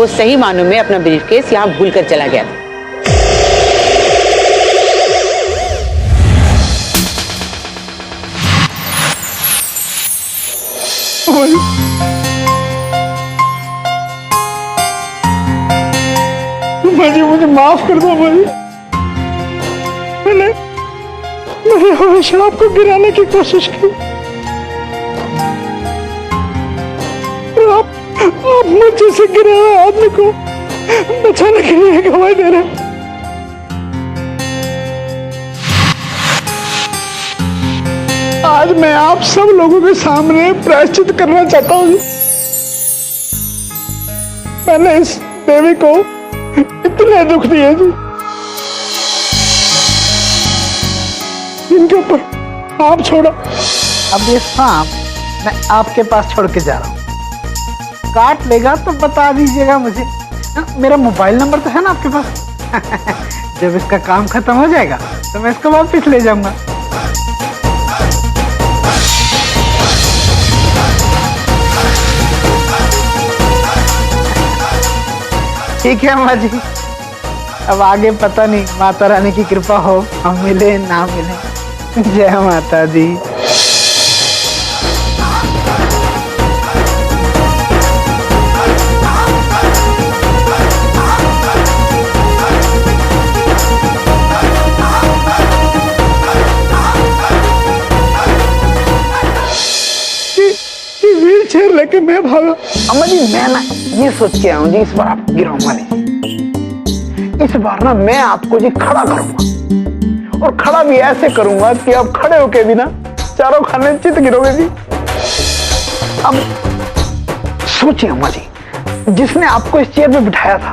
वो सही मानों में अपना ब्रीफकेस यहाँ भूल कर चला गया था। माजी मुझे माफ कर दो माजी। मैंने हमेशा आपको गिराने की कोशिश की। आप मुझे से गिरे हुए आदमी को बचाने के लिए गवाही दे रहे हैं। आज मैं आप सब लोगों के सामने प्रायश्चित करना चाहता हूँ। मैंने इस देवी को इतने दुख दिए जी, इनके ऊपर आप छोड़ो। अब ये सांप मैं आपके पास छोड़ के जा रहा हूँ। काट लेगा तो बता दीजिएगा मुझे। मेरा मोबाइल नंबर तो है ना आपके पास। जब इसका काम खत्म हो जाएगा तो मैं इसको वापस ले जाऊंगा। ठीक है अम्मा जी, अब आगे पता नहीं माता रानी की कृपा हो, हम मिले ना मिले। जय माता दी। व्हील चेयर लेके मैं भागा। अम्मा जी मैं ना ये सोच के आऊं जी, इस बार आप गिराऊंगा नहीं। इस बार ना मैं आपको जी खड़ा करूंगा, और खड़ा भी ऐसे करूंगा कि आप खड़े होके भी ना चारों खाने चित गिरोगे जी। अब सोचिए अम्मा जी, जिसने आपको इस चेयर पे बिठाया था,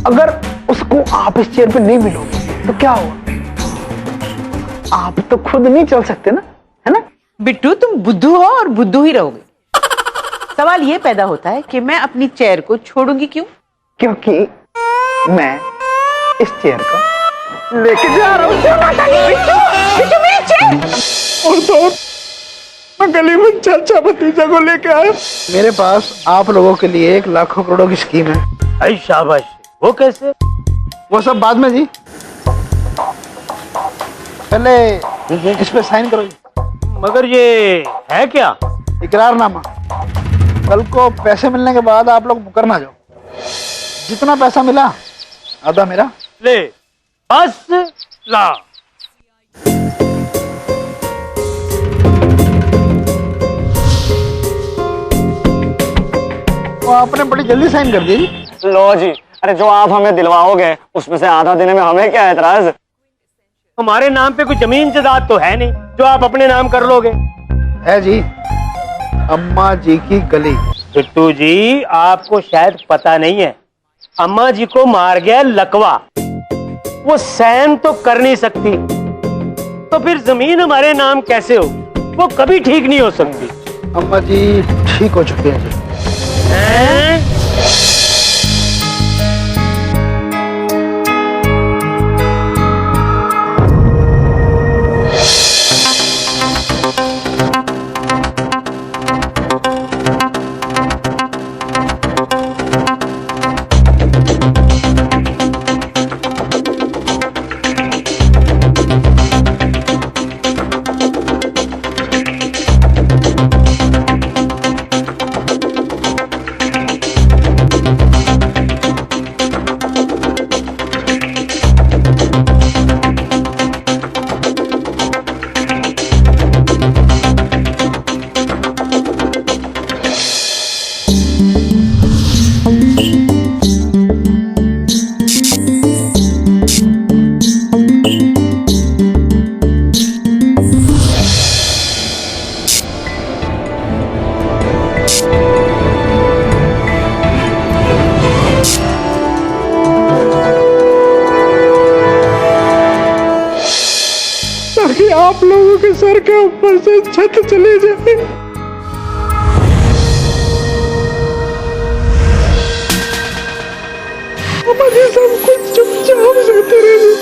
अगर उसको आप इस चेयर पे नहीं मिलोगे तो क्या होगा? आप तो खुद नहीं चल सकते ना, है ना? बिट्टू तुम बुद्धू हो और बुद्धू ही रहोगे। सवाल ये पैदा होता है कि मैं अपनी चेयर को छोड़ूंगी क्यों? क्योंकि मैं इस चेयर को लेके जा रहा हूँ। बिट्टू मेरी चेयर! और तो मैं गली में चाचा भतीजा को लेके आया। मेरे पास आप लोगों के लिए 1 लाखों करोड़ों की स्कीम है। अरे शाबाश। वो कैसे? वो सब बाद में जी, पहले इस पे साइन करो जी। मगर ये है क्या? इकरारनामा। कल को पैसे मिलने के बाद आप लोग मुकर ना जाओ। जितना पैसा मिला आधा मेरा। ले बस ला। वो आपने बड़ी जल्दी साइन कर दी जी। लो जी, अरे जो आप हमें दिलवाओगे उसमें से आधा देने में हमें क्या एतराज? हमारे नाम पे कोई जमीन जायदाद तो है नहीं जो आप अपने नाम कर लोगे। है जी, अम्मा जी की गली। बिट्टू जी आपको शायद पता नहीं है, अम्मा जी को मार गया लकवा। वो सहन तो कर नहीं सकती, तो फिर जमीन हमारे नाम कैसे हो? वो कभी ठीक नहीं हो सकती। अम्मा जी ठीक हो चुके हैं जी। हैं? ताकि आप लोगों के सर के ऊपर से छत चली जाए। हमारे सब कुछ चुपचाप सोते रहे।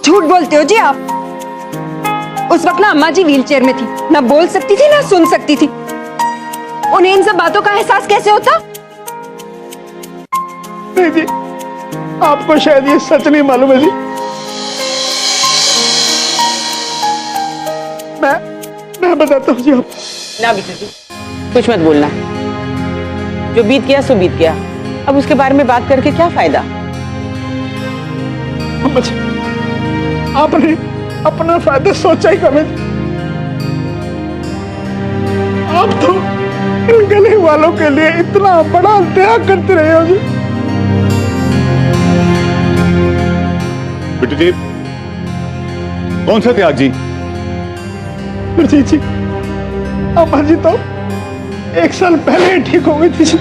झूठ बोलते हो जी आप। उस वक्त ना अम्मा जी व्हीलचेयर में थी, ना बोल सकती थी ना सुन सकती थी। उन्हें इन सब बातों का एहसास कैसे होता? नहीं जी, आपको शायद ये सच नहीं मालूम है जी। मैं बताता हूँ जी आपको। ना बिट्टू जी, कुछ मत बोलना। जो बीत गया सो बीत गया, अब उसके बारे में बात करके क्या फायदा। अम्मा जी, आपने अपना फायदा सोचा ही कभी। आप तो इन गले वालों के लिए इतना बड़ा त्याग करते रहे हो जी। बिट्टू जी, कौन सा त्याग जी? जी जी, अम्मा जी तो 1 साल पहले ही ठीक हो गई थी जी।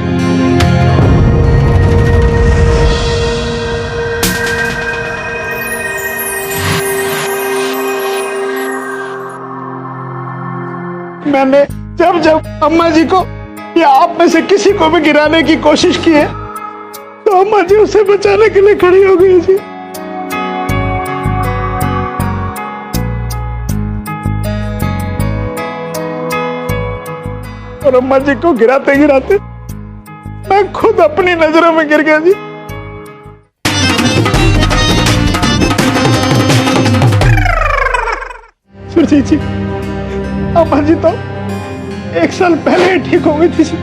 मैंने जब जब अम्मा जी को या आप में से किसी को भी गिराने की कोशिश की है, तो अम्मा जी उसे बचाने के लिए खड़ी हो गई जी। और अम्मा जी को गिराते गिराते मैं खुद अपनी नजरों में गिर गया जी। सुरजीत जी, अम्मा जी तो 1 साल पहले ही ठीक हो गई थी जी।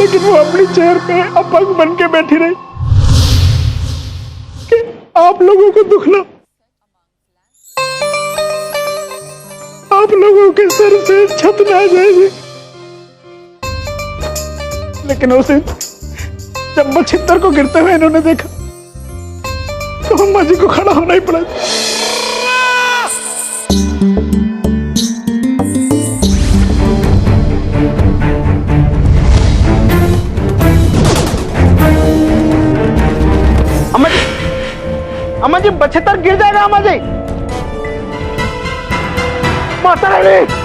लेकिन वो अपनी चेयर पे अपंग बन के बैठी रही कि आप लोगों को दुख ना, आप लोगों के सर से छत ना आ जाएगी। लेकिन उस दिन जब मच्छित्तर को गिरते हुए इन्होंने देखा, तो अम्मा जी को खड़ा होना ही पड़ा। अम्मा जी, मच्छित्तर गिर जाएगा। अम्मा जी, माता रानी।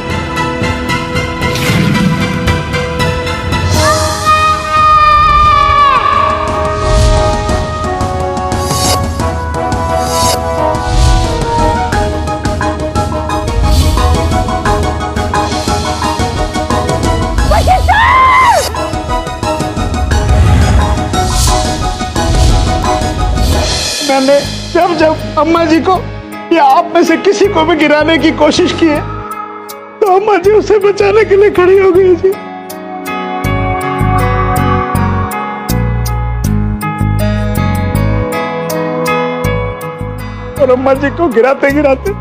मैंने जब जब अम्मा जी को या आप में से किसी को भी गिराने की कोशिश की है, तो अम्मा जी उसे बचाने के लिए खड़ी हो गई जी। और अम्मा जी को गिराते गिराते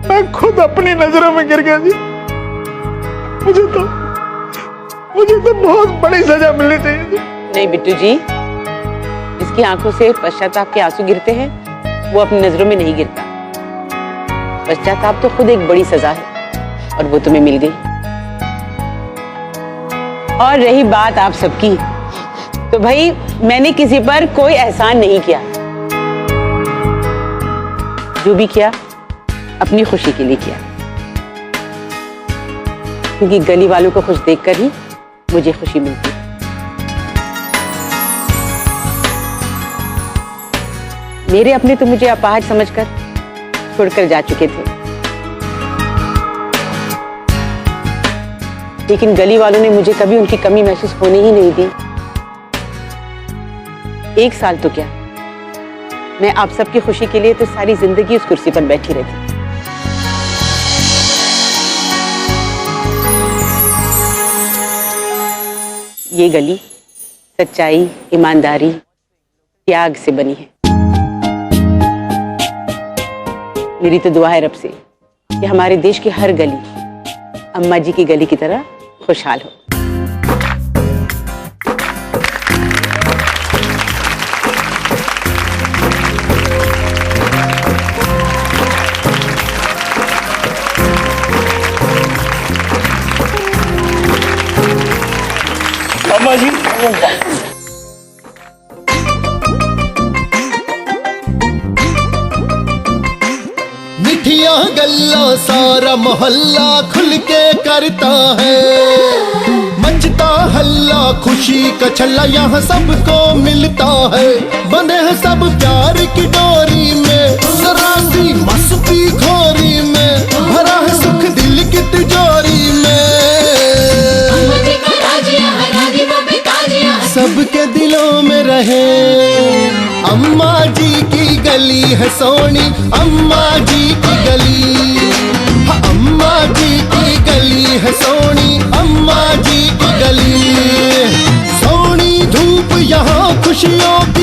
मैं खुद अपनी नजरों में गिर गया जी। मुझे तो बहुत बड़ी सजा मिलनी चाहिए जी। नहीं बिट्टू जी, जिसकी आंखों से पश्चाताप के आंसू गिरते हैं, वो अपनी नजरों में नहीं गिरता। पश्चाताप तो खुद एक बड़ी सजा है, और वो तुम्हें मिल गई। और रही बात आप सबकी, तो भाई मैंने किसी पर कोई एहसान नहीं किया। जो भी किया अपनी खुशी के लिए किया, क्योंकि गली वालों को खुश देखकर ही मुझे खुशी मिलती है। मेरे अपने तो मुझे अपाहज समझकर छोड़कर जा चुके थे, लेकिन गली वालों ने मुझे कभी उनकी कमी महसूस होने ही नहीं दी। 1 साल तो क्या, मैं आप सबकी खुशी के लिए तो सारी जिंदगी उस कुर्सी पर बैठी रहती। ये गली सच्चाई, ईमानदारी, त्याग से बनी है। मेरी तो दुआ है रब से कि हमारे देश की हर गली अम्मा जी की गली की तरह खुशहाल हो। अम्मा जी, मिठिया गल्ला सारा मोहल्ला खुल के करता है, मचता हल्ला खुशी का छल्ला यहाँ सबको मिलता है। बंधे हैं सब प्यार की डोरी में, जरा सी मस्ती खो सबके दिलों में रहे। अम्मा जी की गली है सोनी, अम्मा जी की गली, हाँ, अम्मा जी की गली है सोनी, अम्मा जी की गली। सोनी धूप यहाँ खुशियों की